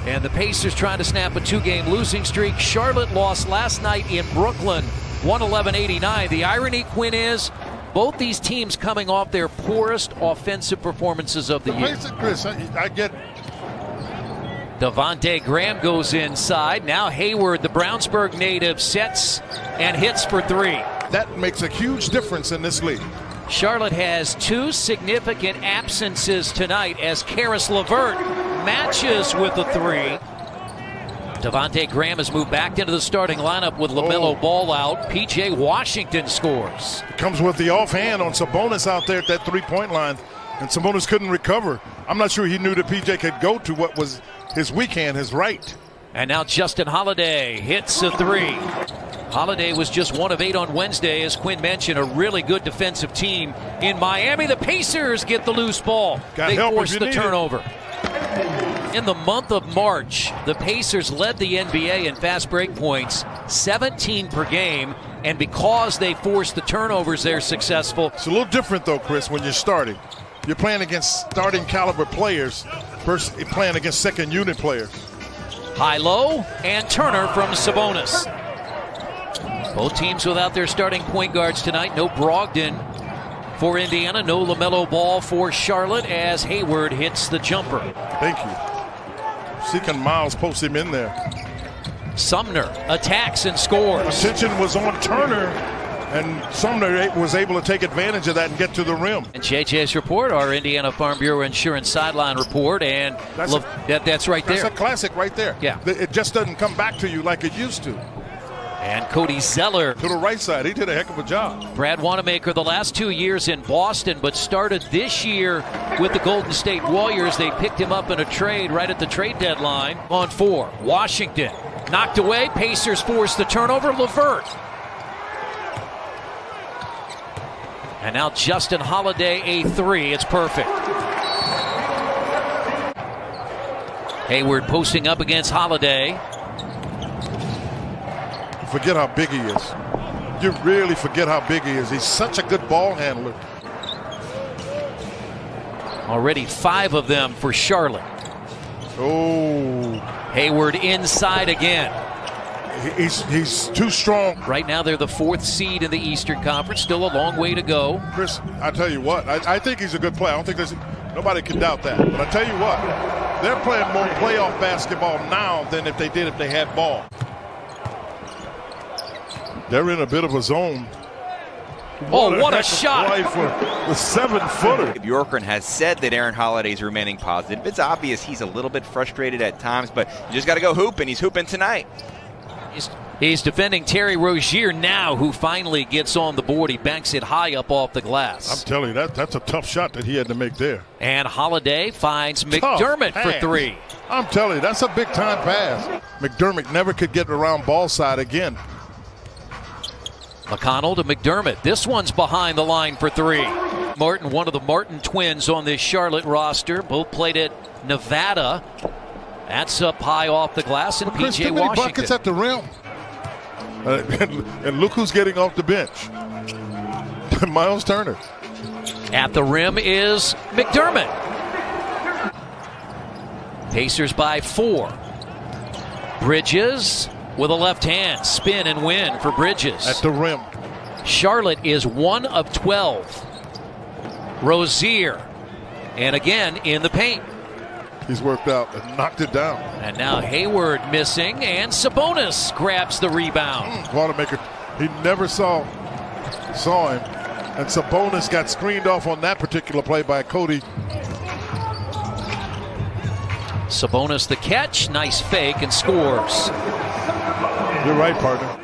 And the Pacers trying to snap a 2-game losing streak. Charlotte lost last night in Brooklyn, 111-89. The irony, Quinn, is both these teams coming off their poorest offensive performances of the year. Chris, I get Devontae Graham goes inside. Now Hayward, the Brownsburg native, sets and hits for 3. That makes a huge difference in this league. Charlotte has 2 significant absences tonight as Karis LeVert matches with a 3. Devontae Graham has moved back into the starting lineup with LaMelo Ball out. P.J. Washington scores. Comes with the offhand on Sabonis out there at that three-point line, and Sabonis couldn't recover. I'm not sure he knew that P.J. could go to what was his weak hand, his right. And now Justin Holiday hits a 3. Holiday was just 1 of 8 on Wednesday. As Quinn mentioned, a really good defensive team in Miami. The Pacers get the loose ball. They force the turnover. In the month of March, the Pacers led the NBA in fast break points, 17 per game, and because they forced the turnovers, they're successful. It's a little different, though, Chris, when you're starting. You're playing against starting caliber players versus playing against second unit players. High-low and Turner from Sabonis. Both teams without their starting point guards tonight. No Brogdon for Indiana. No LaMelo Ball for Charlotte as Hayward hits the jumper. Thank you. Seeking Miles posts him in there. Sumner attacks and scores. Attention was on Turner, and Sumner was able to take advantage of that and get to the rim. And JJ's report, our Indiana Farm Bureau Insurance sideline report, and that's right there. That's a classic right there. Yeah. It just doesn't come back to you like it used to. And Cody Zeller to the right side. He did a heck of a job. Brad Wanamaker the last 2 years in Boston, but started this year with the Golden State Warriors. They picked him up in a trade right at the trade deadline. On 4, Washington knocked away. Pacers force the turnover. LeVert. And now Justin Holiday, a 3. It's perfect. Hayward posting up against Holiday. Forget how big he is. You really forget how big he is. He's such a good ball handler. Already 5 of them for Charlotte. Oh. Hayward inside again. He's too strong. Right now they're the 4th seed in the Eastern Conference. Still a long way to go. Chris, I tell you what, I think he's a good player. I don't think nobody can doubt that. But I tell you what, they're playing more playoff basketball now than if they had ball. They're in a bit of a zone. What a shot! For the 7-footer. Bjorkgren has said that Aaron Holiday's remaining positive. It's obvious he's a little bit frustrated at times, but you just got to go hooping. He's hooping tonight. He's defending Terry Rozier now, who finally gets on the board. He banks it high up off the glass. I'm telling you, that's a tough shot that he had to make there. And Holiday finds McDermott for 3. I'm telling you, that's a big-time pass. McDermott never could get around ball side again. McConnell to McDermott. This one's behind the line for 3. Martin, one of the Martin twins on this Charlotte roster. Both played at Nevada. That's up high off the glass, and P.J. Washington. Buckets at the rim. And look who's getting off the bench. Miles Turner. At the rim is McDermott. Pacers by 4. Bridges with a left hand, spin and win for Bridges. At the rim. Charlotte is 1 of 12. Rozier, and again in the paint. He's worked out and knocked it down. And now Hayward missing, and Sabonis grabs the rebound. Wanamaker, he never saw him, and Sabonis got screened off on that particular play by Cody. Sabonis the catch, nice fake, and scores. You're right, partner.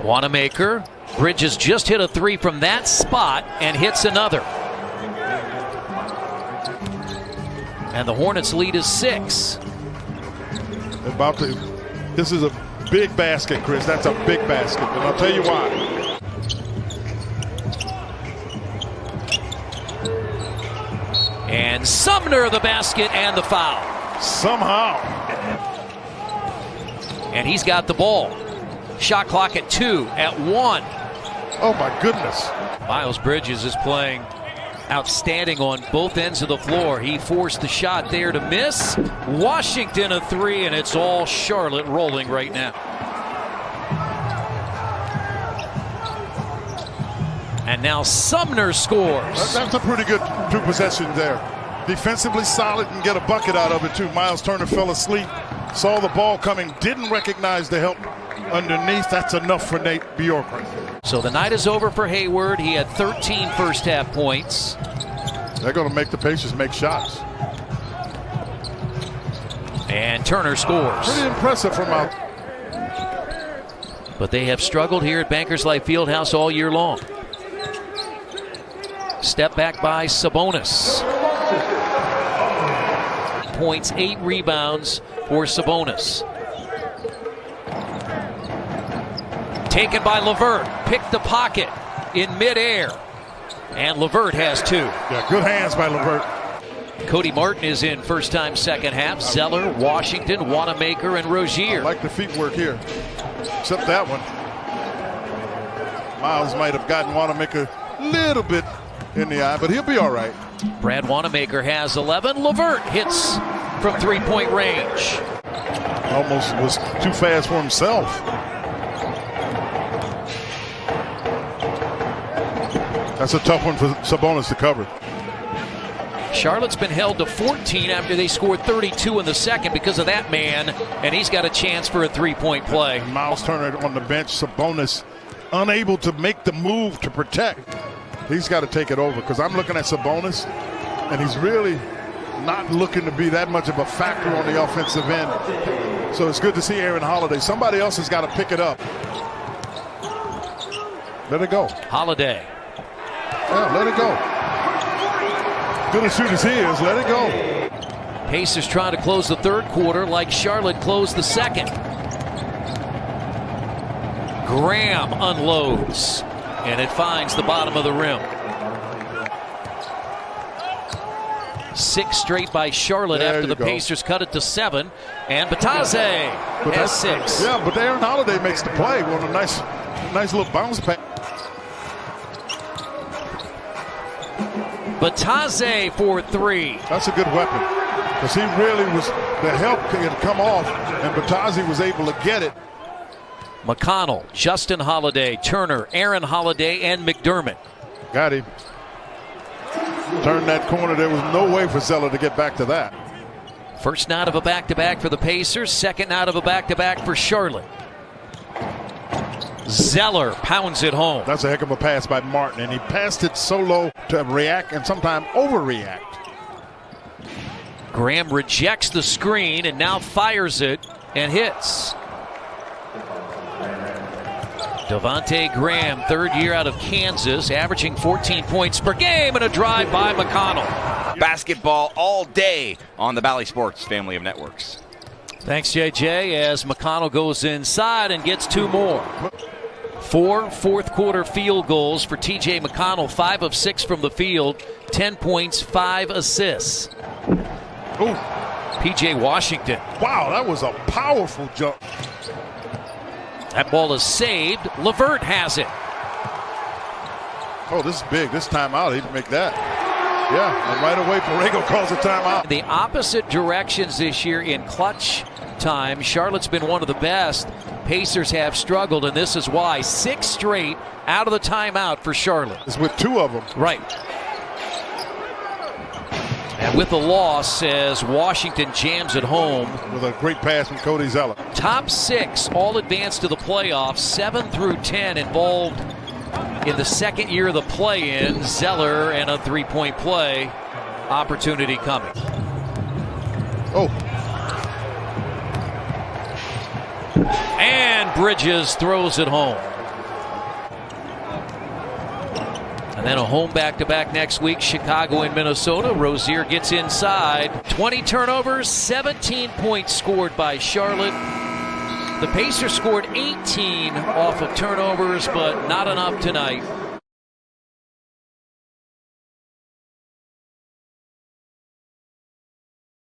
Wanamaker, Bridges just hit a 3 from that spot and hits another. And the Hornets lead is 6. This is a big basket, Chris. That's a big basket, and I'll tell you why. And Sumner the basket and the foul. Somehow. And he's got the ball. Shot clock at 2, at 1. Oh my goodness. Miles Bridges is playing outstanding on both ends of the floor. He forced the shot there to miss. Washington a three, and it's all Charlotte rolling right now. And now Sumner scores. That's a pretty good two possessions there. Defensively solid and get a bucket out of it too. Miles Turner fell asleep, saw the ball coming, didn't recognize the help underneath. That's enough for Nate Bjorkgren. So the night is over for Hayward. He had 13 first half points. They're going to make the Pacers make shots. And Turner scores. Pretty impressive from out. But they have struggled here at Bankers Life Fieldhouse all year long. Step back by Sabonis. Points, 8 rebounds for Sabonis. Taken by LeVert. Picked the pocket in midair. And LeVert has 2. Yeah, good hands by LeVert. Cody Martin is in first time, second half. Zeller, Washington, Wanamaker, and Rozier. I like the feet work here. Except that one. Miles might have gotten Wanamaker a little bit in the eye, but he'll be all right. Brad Wanamaker has 11. LeVert hits from three-point range. Almost was too fast for himself. That's a tough one for Sabonis to cover. Charlotte's been held to 14 after they scored 32 in the second because of that man, and he's got a chance for a three-point play. And Miles Turner on the bench. Sabonis unable to make the move to protect. He's got to take it over because I'm looking at Sabonis, and he's really not looking to be that much of a factor on the offensive end. So it's good to see Aaron Holiday. Somebody else has got to pick it up. Let it go. Holiday. Yeah, let it go. Good as shoot as he is, let it go. Pacers trying to close the third quarter like Charlotte closed the second. Graham unloads, and it finds the bottom of the rim. 6 straight by Charlotte there after the go. Pacers cut it to 7. And Batase has 6. Yeah, but Aaron Holiday makes the play. Well, a nice little bounce pass. Batase for 3. That's a good weapon because he really was, the help had come off, and Batase was able to get it. McConnell, Justin Holiday, Turner, Aaron Holiday, and McDermott. Got him. Turned that corner. There was no way for Zeller to get back to that. First night of a back-to-back for the Pacers. Second night of a back-to-back for Charlotte. Zeller pounds it home. That's a heck of a pass by Martin, and he passed it so low to react and sometimes overreact. Graham rejects the screen and now fires it and hits. Devontae Graham, third year out of Kansas, averaging 14 points per game, and a drive by McConnell. Basketball all day on the Bally Sports family of networks. Thanks, JJ, as McConnell goes inside and gets 2 more. 4 fourth quarter field goals for TJ McConnell, 5 of 6 from the field, 10 points, 5 assists. Ooh. PJ Washington. Wow, that was a powerful jump. That ball is saved. LeVert has it. Oh, this is big. This timeout, he'd make that. Yeah, and right away, Borrego calls a timeout. The opposite directions this year in clutch time. Charlotte's been one of the best. Pacers have struggled, and this is why. 6 straight out of the timeout for Charlotte. It's with 2 of them. Right. And with the loss, as Washington jams it home. With a great pass from Cody Zeller. Top 6 all advanced to the playoffs. 7 through 10 involved in the second year of the play-in. Zeller and a 3-point play. Opportunity coming. Oh. And Bridges throws it home. And then a home back-to-back next week, Chicago and Minnesota. Rozier gets inside. 20 turnovers, 17 points scored by Charlotte. The Pacers scored 18 off of turnovers, but not enough tonight.